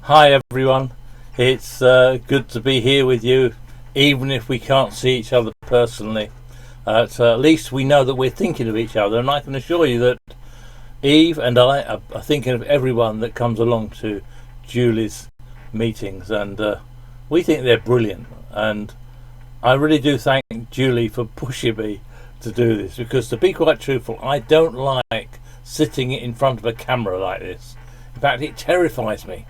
Hi everyone, it's good to be here with you, even if we can't see each other personally. So at least we know that we're thinking of each other, and I can assure you that Eve and I are thinking of everyone that comes along to Julie's meetings, and we think they're brilliant. And I really do thank Julie for pushing me to do this, because to be quite truthful, I don't like sitting in front of a camera like this. In fact, it terrifies me.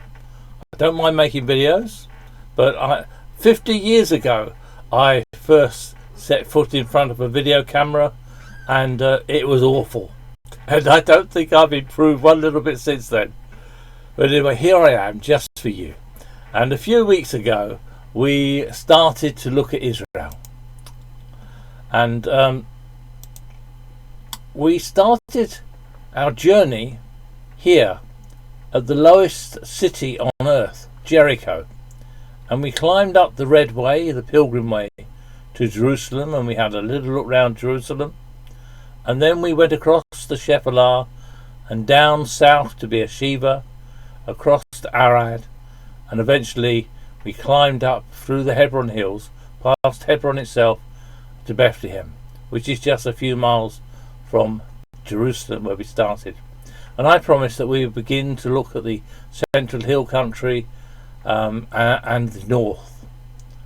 I don't mind making videos, but 50 years ago I first set foot in front of a video camera, and it was awful, and I don't think I've improved one little bit since then. But anyway, here I am just for you. And a few weeks ago we started to look at Israel, and we started our journey here at the lowest city on earth, Jericho, and we climbed up the Red Way, the Pilgrim Way, to Jerusalem, and we had a little look round Jerusalem, and then we went across the Shephelah and down south to Beersheba, across to Arad, and eventually we climbed up through the Hebron hills, past Hebron itself, to Bethlehem, which is just a few miles from Jerusalem where we started. And I promised that we would begin to look at the central hill country and the north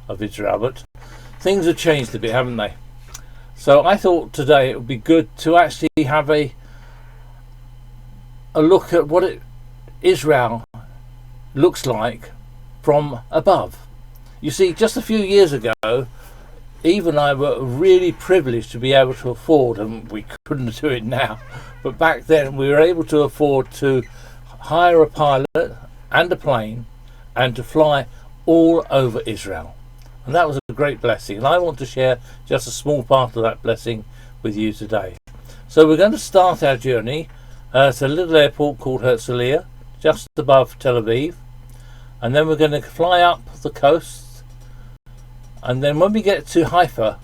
of Israel, but things have changed a bit, haven't they? So I thought today it would be good to actually have a look at what Israel looks like from above. You see, just a few years ago, Eve and I were really privileged to be able to afford, and we couldn't do it now, but back then we were able to afford to hire a pilot and a plane and to fly all over Israel. And that was a great blessing, and I want to share just a small part of that blessing with you today. So we're going to start our journey at a little airport called Herzliya, just above Tel Aviv, and then we're going to fly up the coast, and then when we get to Haifa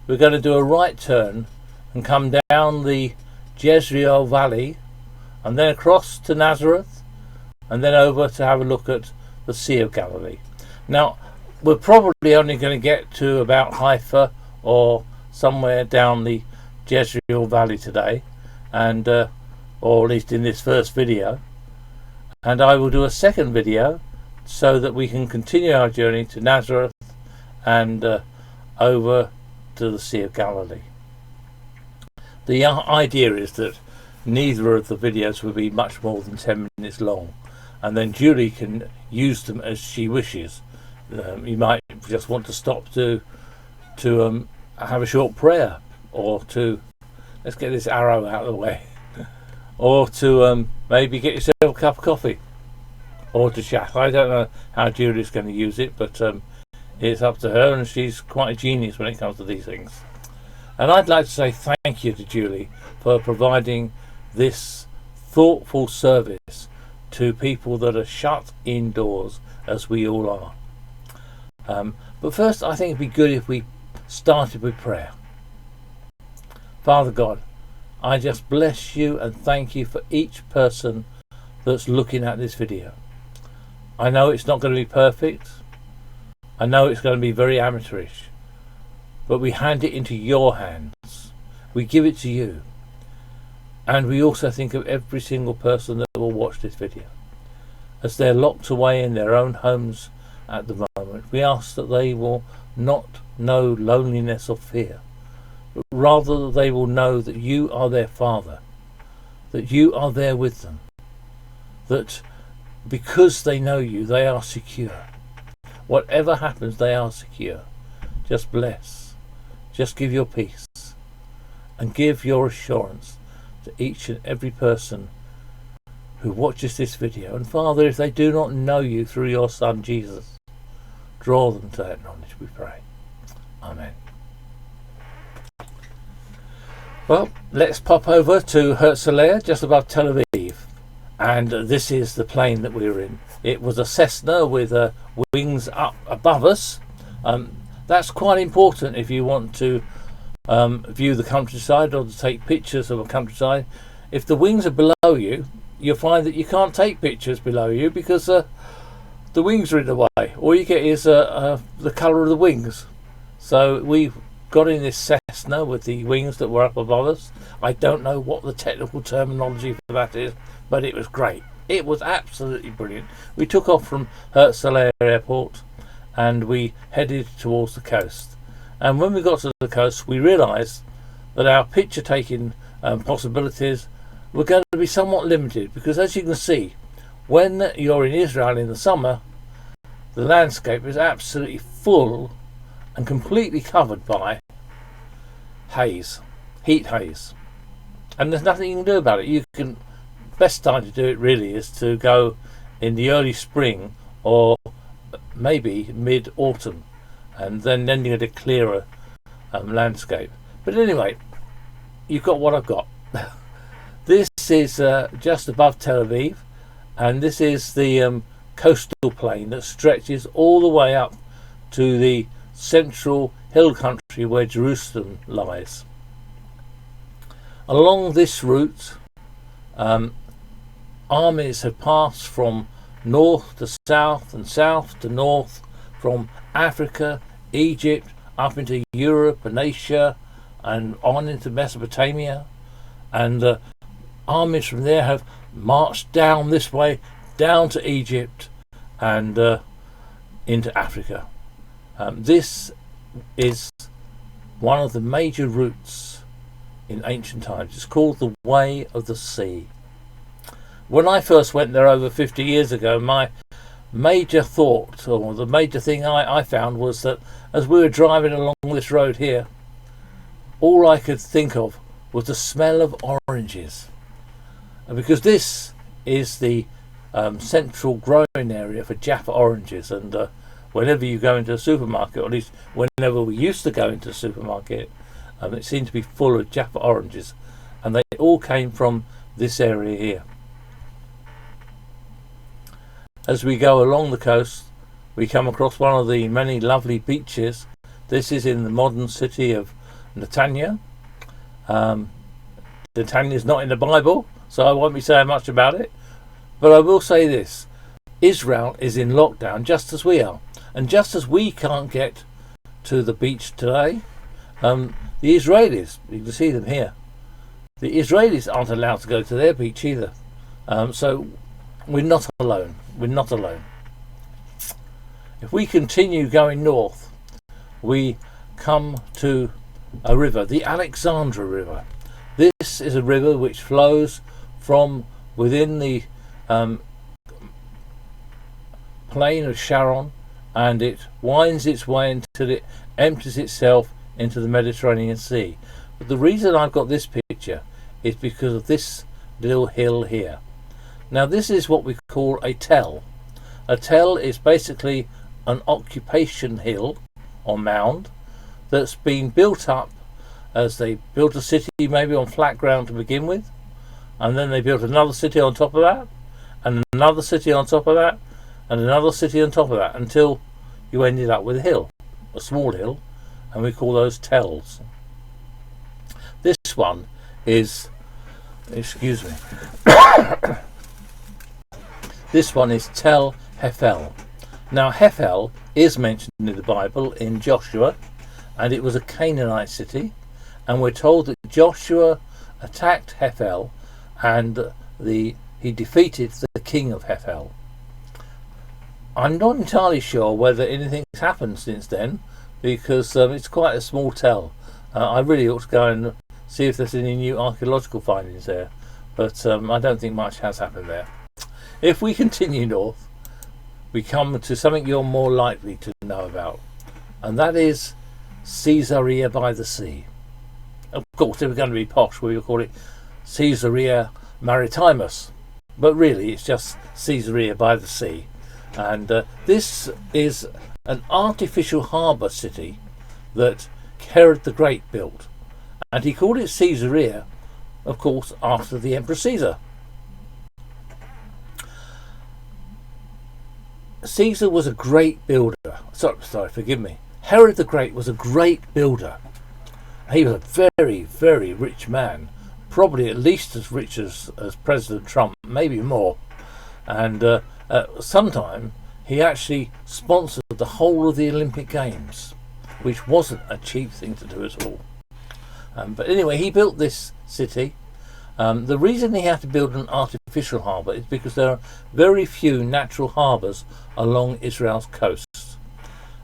we're going to do a right turn and come down the Jezreel Valley, and then across to Nazareth, and then over to have a look at the Sea of Galilee. Now we're probably only going to get to about Haifa or somewhere down the Jezreel Valley today, and or at least in this first video, and I will do a second video so that we can continue our journey to Nazareth and over to the Sea of Galilee. The idea is that neither of the videos will be much more than 10 minutes long, and then Julie can use them as she wishes. You might just want to stop to have a short prayer, or to, let's get this arrow out of the way, or to maybe get yourself a cup of coffee, or to chat. I don't know how Julie's going to use it, but it's up to her, and she's quite a genius when it comes to these things. And I'd like to say thank you to Julie for providing this thoughtful service to people that are shut indoors, as we all are. But first, I think it'd be good if we started with prayer. Father God, I just bless you and thank you for each person that's looking at this video. I know it's not going to be perfect. I know it's going to be very amateurish, but we hand it into your hands. We give it to you. And we also think of every single person that will watch this video. As they're locked away in their own homes at the moment, we ask that they will not know loneliness or fear, but rather that they will know that you are their Father, that you are there with them, that because they know you, they are secure. Whatever happens, they are secure. Just bless. Just give your peace. And give your assurance to each and every person who watches this video. And Father, if they do not know you through your Son Jesus, draw them to that knowledge, we pray. Amen. Well, let's pop over to Herzliya, just above Tel Aviv. And this is the plane that we were in. It was a Cessna with wings up above us. That's quite important if you want to view the countryside or to take pictures of a countryside. If the wings are below you, you'll find that you can't take pictures below you because the wings are in the way. All you get is the colour of the wings. So we got in this Cessna with the wings that were up above us. I don't know what the technical terminology for that is, but it was great. It was absolutely brilliant. We took off from Herzl Airport and we headed towards the coast. And when we got to the coast, we realised that our picture taking possibilities were going to be somewhat limited, because as you can see, when you're in Israel in the summer, the landscape is absolutely full and completely covered by haze, heat haze, and there's nothing you can do about it. Best time to do it really is to go in the early spring or maybe mid-autumn, and then you get a clearer landscape. But anyway, you've got what I've got. This is just above Tel Aviv, and this is the coastal plain that stretches all the way up to the central hill country where Jerusalem lies. Along this route, armies have passed from north to south and south to north, from Africa, Egypt, up into Europe and Asia and on into Mesopotamia, and armies from there have marched down this way, down to Egypt and into Africa. This is one of the major routes in ancient times. It's called the Way of the Sea. When I first went there over 50 years ago, my major thought, or the major thing I found, was that as we were driving along this road here, all I could think of was the smell of oranges. And because this is the central growing area for Jaffa oranges, and whenever you go into a supermarket, or at least whenever we used to go into a supermarket, it seemed to be full of Jaffa oranges, and they all came from this area here. As we go along the coast, we come across one of the many lovely beaches. This is in the modern city of Netanya. Netanya is not in the Bible, so I won't be saying much about it. But I will say this: Israel is in lockdown just as we are. And just as we can't get to the beach today, the Israelis, you can see them here, the Israelis aren't allowed to go to their beach either. So we're not alone. We're not alone. If we continue going north, we come to a river, the Alexandra River. This is a river which flows from within the plain of Sharon, and it winds its way until it empties itself into the Mediterranean Sea. But the reason I've got this picture is because of this little hill here. Now this is what we call a tell. A tell is basically an occupation hill or mound that's been built up as they built a city maybe on flat ground to begin with, and then they built another city on top of that, and another city on top of that, and another city on top of that, until you ended up with a hill, a small hill, and we call those tells. This one is, excuse me, this one is Tel Hefel. Now Hefel is mentioned in the Bible in Joshua, and it was a Canaanite city, and we're told that Joshua attacked Hefel and he defeated the king of Hefel. I'm not entirely sure whether anything's happened since then, because it's quite a small tell. I really ought to go and see if there's any new archaeological findings there, but I don't think much has happened there. If we continue north, we come to something you're more likely to know about, and that is Caesarea by the sea. Of course, if we're going to be posh, we will call it Caesarea Maritimus, but really it's just Caesarea by the sea. And this is an artificial harbour city that Herod the Great built, and he called it Caesarea, of course, after the Emperor Caesar. Caesar was a great builder. Sorry, forgive me. Herod the Great was a great builder. He was a very, very rich man, probably at least as rich as President Trump, maybe more. And sometime he actually sponsored the whole of the Olympic Games, which wasn't a cheap thing to do at all. But anyway, he built this city. The reason he had to build an artificial harbour is because there are very few natural harbours along Israel's coast.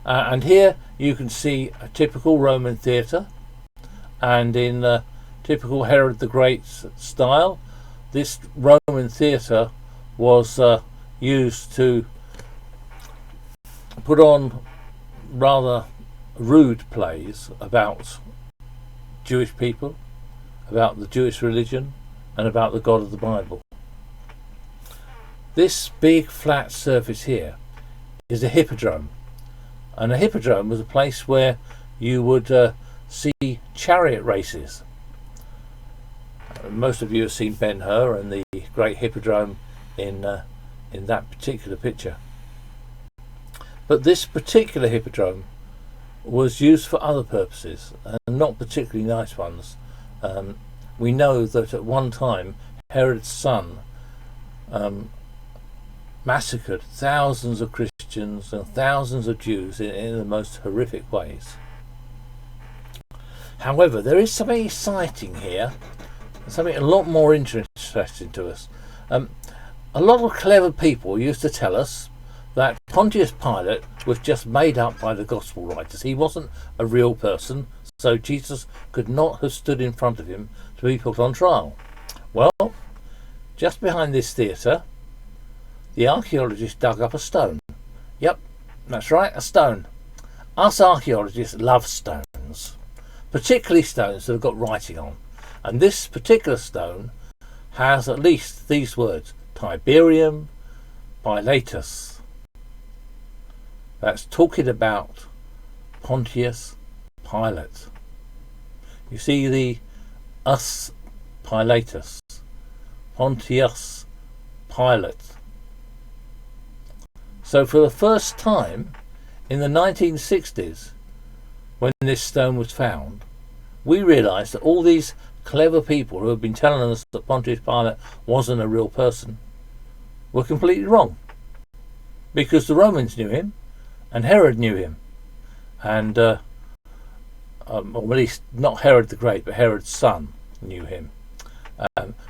And here you can see a typical Roman theatre, and in typical Herod the Great style, this Roman theatre was used to put on rather rude plays about Jewish people, about the Jewish religion, and about the God of the Bible. This big flat surface here is a hippodrome, and a hippodrome was a place where you would see chariot races. Most of you have seen Ben-Hur and the great hippodrome in that particular picture. But this particular hippodrome was used for other purposes, and not particularly nice ones. We know that at one time Herod's son massacred thousands of Christians and thousands of Jews in the most horrific ways. However, there is something exciting here, something a lot more interesting to us. A lot of clever people used to tell us that Pontius Pilate was just made up by the gospel writers. He wasn't a real person, so Jesus could not have stood in front of him to be put on trial. Well, just behind this theatre, the archaeologists dug up a stone. Yep, that's right, a stone. Us archaeologists love stones, particularly stones that have got writing on. And this particular stone has at least these words: Tiberium Pilatus. That's talking about Pontius Pilate. You see the us Pilatus, Pontius Pilate. So for the first time in the 1960s, when this stone was found, we realised that all these clever people who have been telling us that Pontius Pilate wasn't a real person were completely wrong, because the Romans knew him, and Herod knew him, and or at least not Herod the Great, but Herod's son knew him.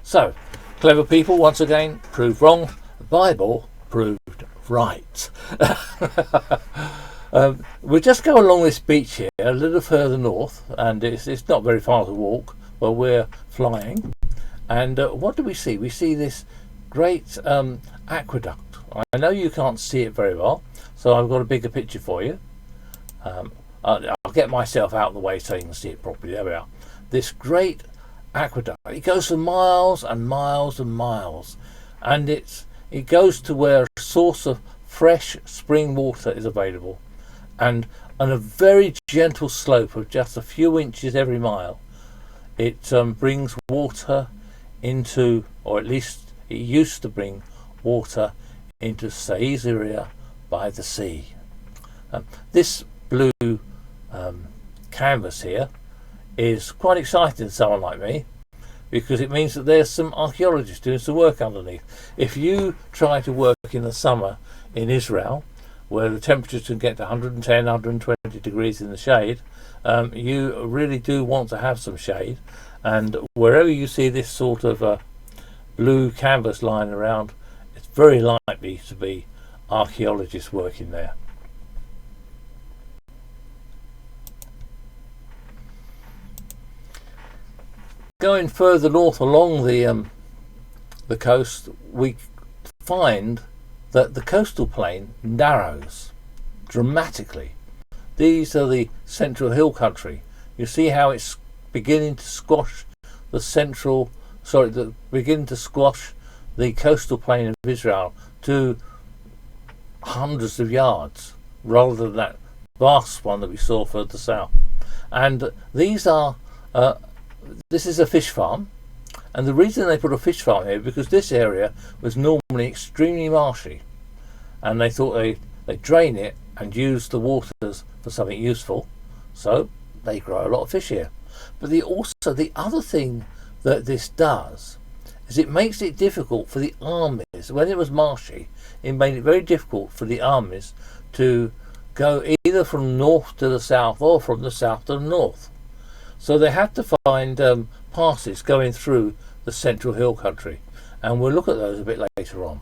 So clever people once again proved wrong. The Bible proved right. We'll just go along this beach here a little further north, and it's not very far to walk, but we're flying. And what do we see? We see this great aqueduct. I know you can't see it very well, so I've got a bigger picture for you. I'll get myself out of the way so you can see it properly. There we are. This great aqueduct. It goes for miles and miles and miles, and it goes to where a source of fresh spring water is available, and on a very gentle slope of just a few inches every mile, it brings water into, or at least it used to bring water into Caesarea by the sea. This blue canvas here is quite exciting to someone like me, because it means that there's some archaeologists doing some work underneath. If you try to work in the summer in Israel, where the temperatures can get to 110, 120 degrees in the shade, you really do want to have some shade. And wherever you see this sort of blue canvas lying around, it's very likely to be archaeologists working there. Going further north along the coast, we find that the coastal plain narrows dramatically. These are the central hill country. You see how it's beginning to squash beginning to squash the coastal plain of Israel to hundreds of yards, rather than that vast one that we saw further south. And these are this is a fish farm, and the reason they put a fish farm here is because this area was normally extremely marshy, and they thought they'd drain it and use the waters for something useful, so they grow a lot of fish here. But the other thing that this does is it makes it difficult for the armies. When it was marshy, it made it very difficult for the armies to go either from north to the south or from the south to the north. So they had to find passes going through the central hill country, and we'll look at those a bit later on.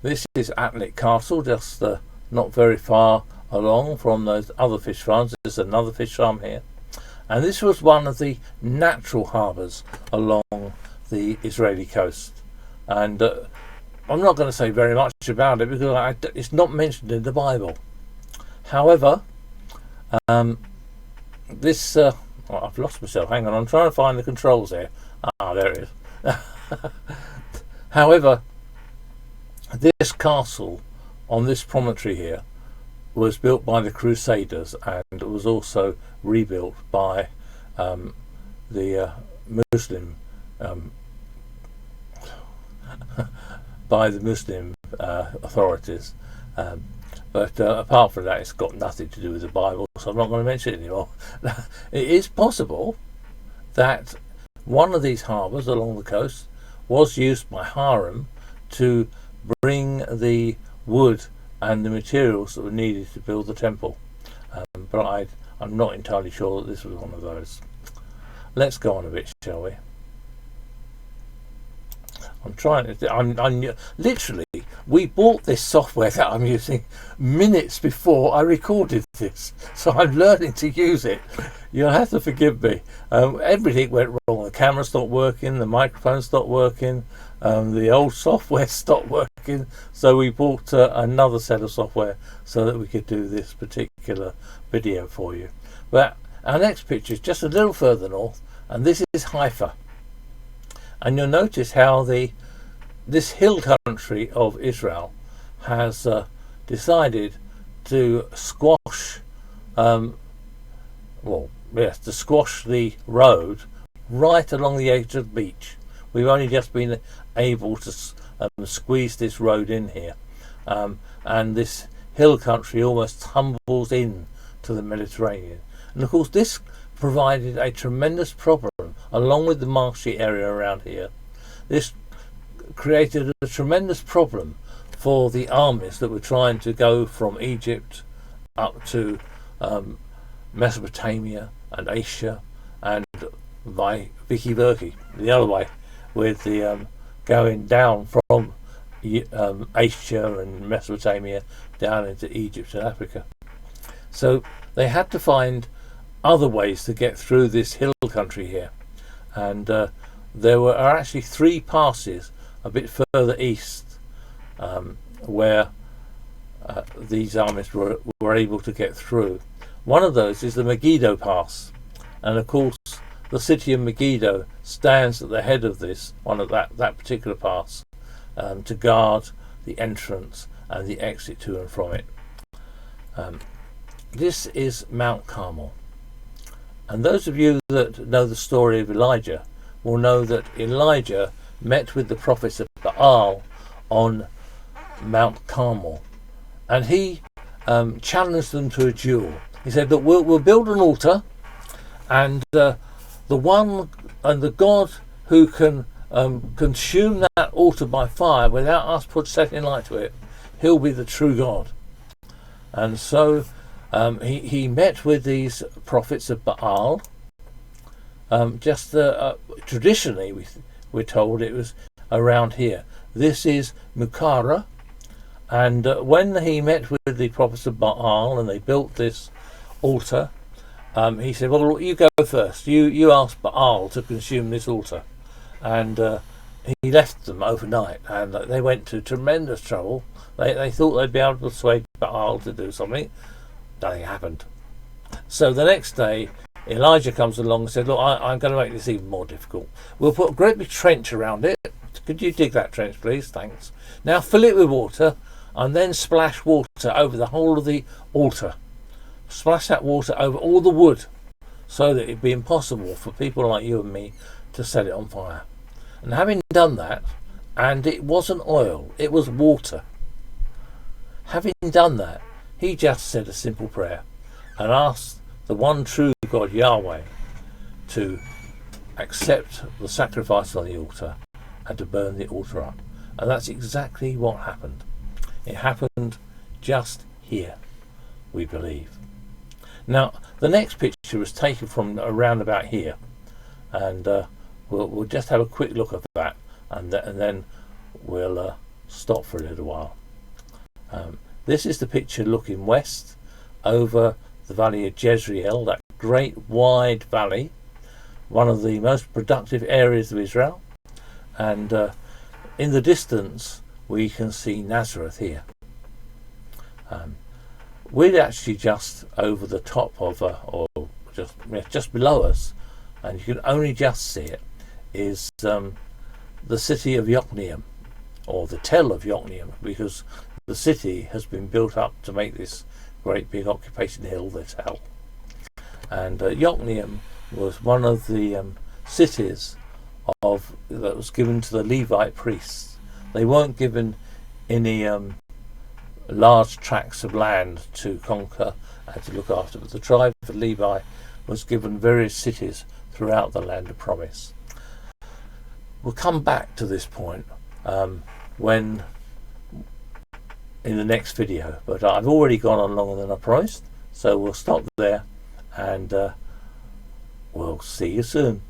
This is Atlick Castle, just not very far along from those other fish farms. There's another fish farm here, and this was one of the natural harbours along the Israeli coast. And I'm not going to say very much about it because it's not mentioned in the Bible. However, this I've lost myself. Hang on, I'm trying to find the controls here. Ah, there it is. However, this castle on this promontory here was built by the Crusaders, and it was also rebuilt by the Muslim authorities. But apart from that, it's got nothing to do with the Bible, so I'm not going to mention it anymore. It is possible that one of these harbours along the coast was used by Hiram to bring the wood and the materials that were needed to build the temple. But I'm not entirely sure that this was one of those. Let's go on a bit, shall we? I'm literally, we bought this software that I'm using minutes before I recorded this, so I'm learning to use it. You'll have to forgive me. Everything went wrong. The camera stopped working, the microphone stopped working, the old software stopped working, so we bought another set of software so that we could do this particular video for you. But our next picture is just a little further north, and this is Haifa. And you'll notice how this hill country of Israel has decided to squash, to squash the road right along the edge of the beach. We've only just been able to squeeze this road in here, and this hill country almost tumbles in to the Mediterranean. And of course, this provided a tremendous problem along with the marshy area around here. This created a tremendous problem for the armies that were trying to go from Egypt up to Mesopotamia and Asia, and by Vicky Burkey the other way, with the going down from Asia and Mesopotamia down into Egypt and Africa. So they had to find other ways to get through this hill country here, and there are actually 3 passes a bit further east where these armies were able to get through. One of those is the Megiddo Pass, and of course the city of Megiddo stands at the head of this one of that particular pass to guard the entrance and the exit to and from it. This is Mount Carmel. And those of you that know the story of Elijah will know that Elijah met with the prophets of Baal on Mount Carmel, and he challenged them to a duel. He said that we'll build an altar, and the God who can consume that altar by fire without us setting light to it, he'll be the true God. And so he met with these prophets of Baal. Traditionally, we're told it was around here. This is Mukhara, and when he met with the prophets of Baal and they built this altar, he said, "Well, look, you go first. You ask Baal to consume this altar," and he left them overnight, and they went to tremendous trouble. They thought they'd be able to persuade Baal to do something. Nothing happened. So the next day, Elijah comes along and said, "Look, I'm going to make this even more difficult. We'll put a great big trench around it. Could you dig that trench, please? Thanks. Now fill it with water, and then splash water over the whole of the altar. Splash that water over all the wood, so that it'd be impossible for people like you and me to set it on fire." And having done that, and it wasn't oil, it was water. Having done that, he just said a simple prayer and asked the one true God, Yahweh, to accept the sacrifice on the altar and to burn the altar up. And that's exactly what happened. It happened just here, we believe. Now, the next picture was taken from around about here, and we'll just have a quick look at that, and then we'll stop for a little while. This is the picture looking west over the valley of Jezreel, that great wide valley, one of the most productive areas of Israel, and in the distance we can see Nazareth here. We're actually just over the top of, or just below us, and you can only just see it, is the city of Yokneam, or the Tell of Yokneam, because the city has been built up to make this great big occupation hill, the Tell. And Yokneam was one of the cities that was given to the Levite priests. They weren't given any large tracts of land to conquer and to look after, but the tribe of Levi was given various cities throughout the land of promise. We'll come back to this point when in the next video, but I've already gone on longer than I promised, so we'll stop there, and we'll see you soon.